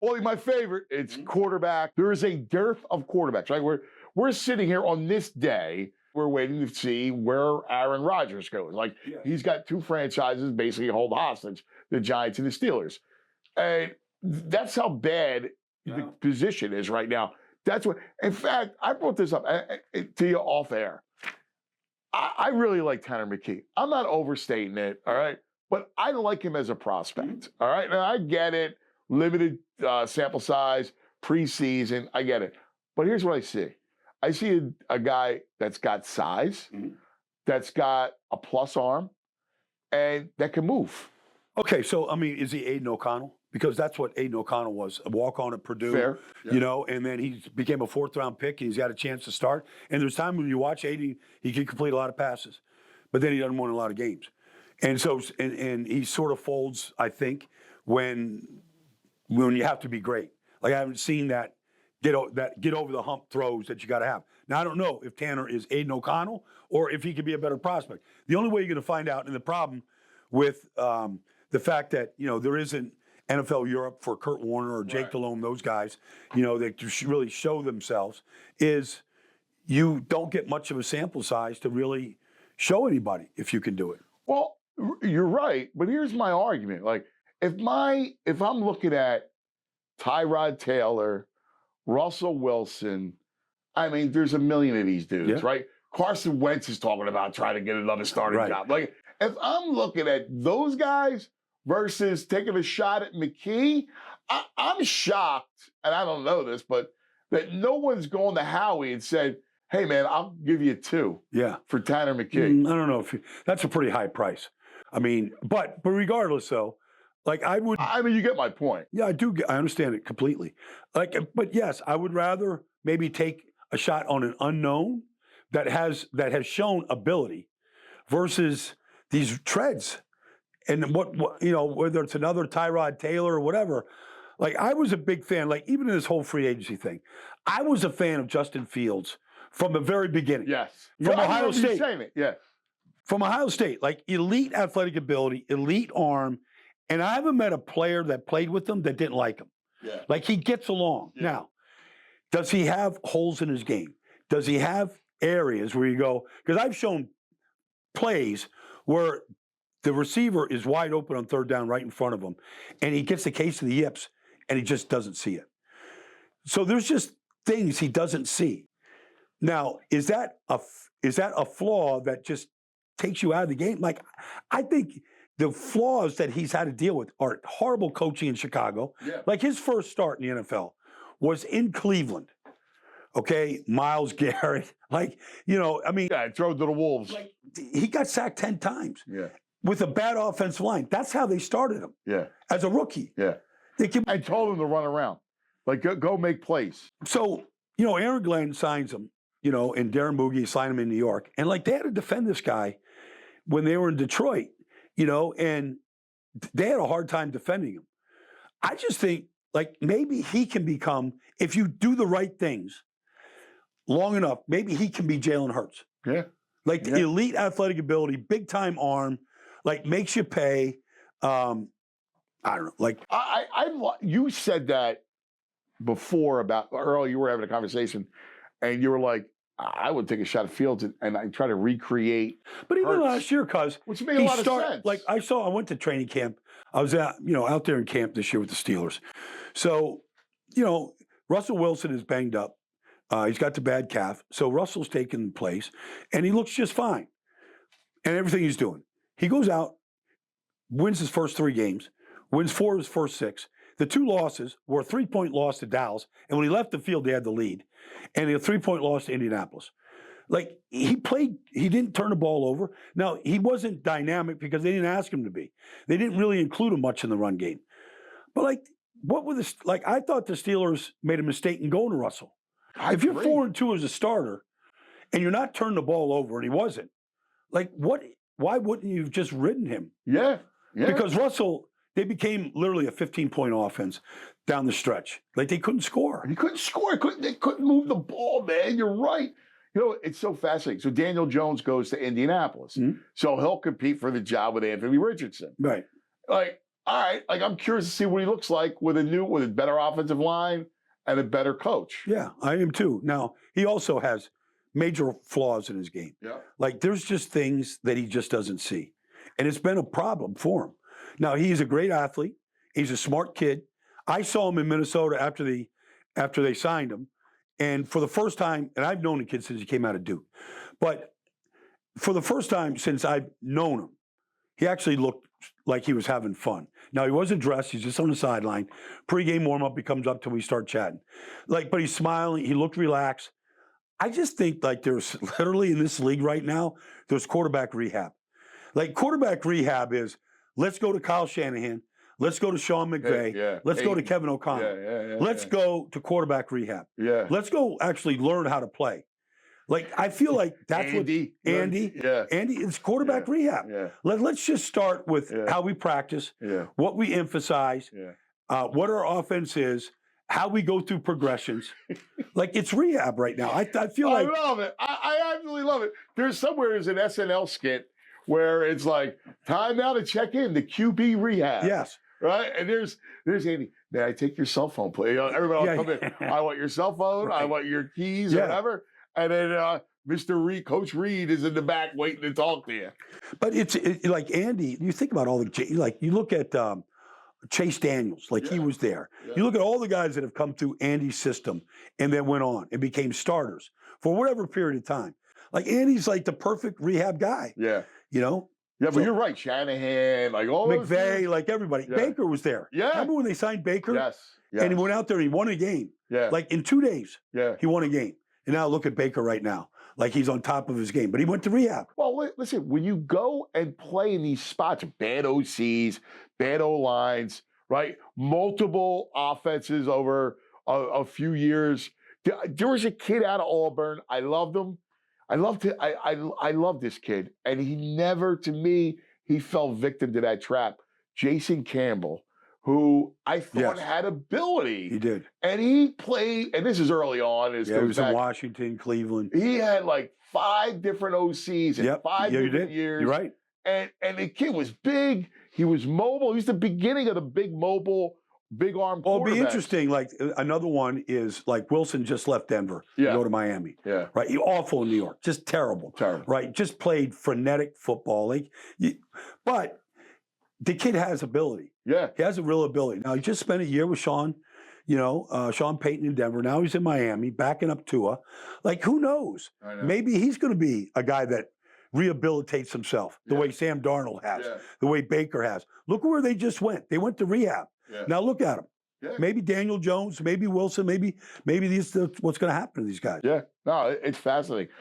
Well, my favorite, it's quarterback. There is a dearth of quarterbacks, right? We're sitting here on this day, we're waiting to see where Aaron Rodgers goes. Like, he's got two franchises basically hold hostage, the Giants and the Steelers. And that's how bad the position is right now. That's what, in fact, I brought this up to you off air. I really like Tanner McKee. I'm not overstating it, all right? But I like him as a prospect, all right? Now, I get it. Limited sample size, preseason, I get it. But here's what I see. I see a guy that's got size, that's got a plus arm, and that can move. Okay, so, I mean, is he Aiden O'Connell? Because that's what Aiden O'Connell was, a walk-on at Purdue. Fair. You know, and then he became a fourth-round pick, and he's got a chance to start. And there's time when you watch Aiden, he can complete a lot of passes, but then he doesn't win a lot of games. And so, and he sort of folds, I think, when you have to be great. Like, I haven't seen that get over the hump throws that you got to have. Now, I don't know if Tanner is Aiden O'Connell or if he could be a better prospect. The only way you're going to find out, and the problem with the fact that, you know, there isn't NFL Europe for Kurt Warner or Jake Delhomme, those guys, you know, they really show themselves, is you don't get much of a sample size to really show anybody if you can do it. Well, you're right, but here's my argument. Like, if I'm looking at Tyrod Taylor, Russell Wilson, I mean, there's a million of these dudes, right? Carson Wentz is talking about trying to get another starting job. Like, if I'm looking at those guys versus taking a shot at McKee, I'm shocked, and I don't know this, but that no one's gone to Howie and said, hey, man, I'll give you 2 for Tanner McKee. I don't know if that's a pretty high price. I mean, but regardless, though, like I mean, you get my point. Yeah, I understand it completely. Like, but yes, I would rather maybe take a shot on an unknown that has shown ability versus these treads. And what you know, whether it's another Tyrod Taylor or whatever. Like, I was a big fan, like even in this whole free agency thing, I was a fan of Justin Fields from the very beginning. Yes. From Ohio State. Saying it. Yeah. From Ohio State, like elite athletic ability, elite arm, and I haven't met a player that played with him that didn't like him. Yeah. Like, he gets along. Yeah. Now, does he have holes in his game? Does he have areas where you go, because I've shown plays where the receiver is wide open on third down right in front of him, and he gets the case of the yips, and he just doesn't see it. So there's just things he doesn't see. Now, is that a flaw that just takes you out of the game? Like, I think the flaws that he's had to deal with are horrible coaching in Chicago. Yeah. Like, his first start in the NFL was in Cleveland. Okay, Myles Garrett. Like, you know, I mean. Yeah, throw to the Wolves. Like, he got sacked 10 times. Yeah. With a bad offensive line. That's how they started him. Yeah. As a rookie. Yeah. I told him to run around. Like, go make plays. So, you know, Aaron Glenn signs him, you know, and Darren Boogie signed him in New York. And, like, they had to defend this guy when they were in Detroit, you know, and they had a hard time defending him. I just think, like, maybe he can become, if you do the right things long enough, maybe he can be Jalen Hurts. Yeah. Like, the elite athletic ability, big-time arm, like, makes you pay. I don't know. Like, you said that before about Earl. You were having a conversation, and you were like, I would take a shot at Fields and I try to recreate. But even Hurts, last year, which made a lot of sense. Like, I went to training camp. I was out there in camp this year with the Steelers. So, you know, Russell Wilson is banged up. He's got the bad calf. So Russell's taking place, and he looks just fine. And everything he's doing. He goes out, wins his first 3 games, wins 4 of his first 6. The 2 losses were a 3-point loss to Dallas, and when he left the field, they had the lead. And a 3-point loss to Indianapolis. Like, he didn't turn the ball over. Now, he wasn't dynamic because they didn't ask him to be. They didn't really include him much in the run game. But, like, I thought the Steelers made a mistake in going to Russell. If you're 4-2 as a starter, and you're not turning the ball over, and he wasn't, like, why wouldn't you have just ridden him? Yeah. Because Russell, they became literally a 15-point offense down the stretch. Like, they couldn't score. They couldn't move the ball, man. You're right. You know, it's so fascinating. So Daniel Jones goes to Indianapolis. Mm-hmm. So he'll compete for the job with Anthony Richardson. Right. Like, all right, like I'm curious to see what he looks like with a better offensive line and a better coach. Yeah, I am too. Now, he also has major flaws in his game. Yeah. Like there's just things that he just doesn't see. And it's been a problem for him. Now, he's a great athlete. He's a smart kid. I saw him in Minnesota after they signed him. And for the first time, and I've known the kid since he came out of Duke, but for the first time since I've known him, he actually looked like he was having fun. Now, he wasn't dressed. He's just on the sideline. Pre-game warm-up, he comes up till we start chatting. But he's smiling. He looked relaxed. I just think like there's literally in this league right now, there's quarterback rehab. Like quarterback rehab is, let's go to Kyle Shanahan. Let's go to Sean McVay. Let's go to Kevin O'Connell. Let's go to quarterback rehab. Yeah. Let's go actually learn how to play. Like, I feel like that's Andy. Andy, it's quarterback rehab. Yeah. Let's just start with how we practice, what we emphasize, what our offense is, how we go through progressions. Like, it's rehab right now. I feel like... I love it. I absolutely love it. There's an SNL skit where it's like, time now to check in, the QB rehab. Yes. Right? And there's Andy. May I take your cell phone, please? Everybody will come in. I want your cell phone. Right. I want your keys or whatever. And then Mr. Reed, Coach Reed is in the back waiting to talk to you. But it's like Andy, you think about all the, like you look at Chase Daniels, like he was there. Yeah. You look at all the guys that have come through Andy's system and then went on and became starters for whatever period of time. Like Andy's like the perfect rehab guy. Yeah. You know? Yeah, but you're right. Shanahan, like all McVay, like everybody. Yeah. Baker was there. Yeah. Remember when they signed Baker? Yes. And he went out there and he won a game. Yeah. Like in 2 days. Yeah. He won a game. And now look at Baker right now. Like he's on top of his game. But he went to rehab. Well, listen, when you go and play in these spots, bad OCs, bad O-lines, right? Multiple offenses over a few years. There was a kid out of Auburn. I loved him. I love this kid. And he never, to me, he fell victim to that trap. Jason Campbell, who I thought had ability. He did. And he played, and this is early on. He was in Washington, Cleveland. He had like 5 different OCs in 5 different years. You're right. And the kid was big. He was mobile. He was the beginning of the big mobile, big arm quarterback. Well, it'll be interesting. Like another one is like Wilson just left Denver to go to Miami. Yeah. Right. He awful in New York. Just terrible. Terrible. Right. Just played frenetic football. Like, but the kid has ability. Yeah. He has a real ability. Now he just spent a year with Sean Payton in Denver. Now he's in Miami, backing up Tua. Like, who knows? Maybe he's going to be a guy that rehabilitates himself the way Sam Darnold has, the way Baker has. Look where they just went. They went to rehab. Yeah. Now look at them. Yeah. Maybe Daniel Jones, maybe Wilson, maybe what's going to happen to these guys. Yeah, no, it's fascinating.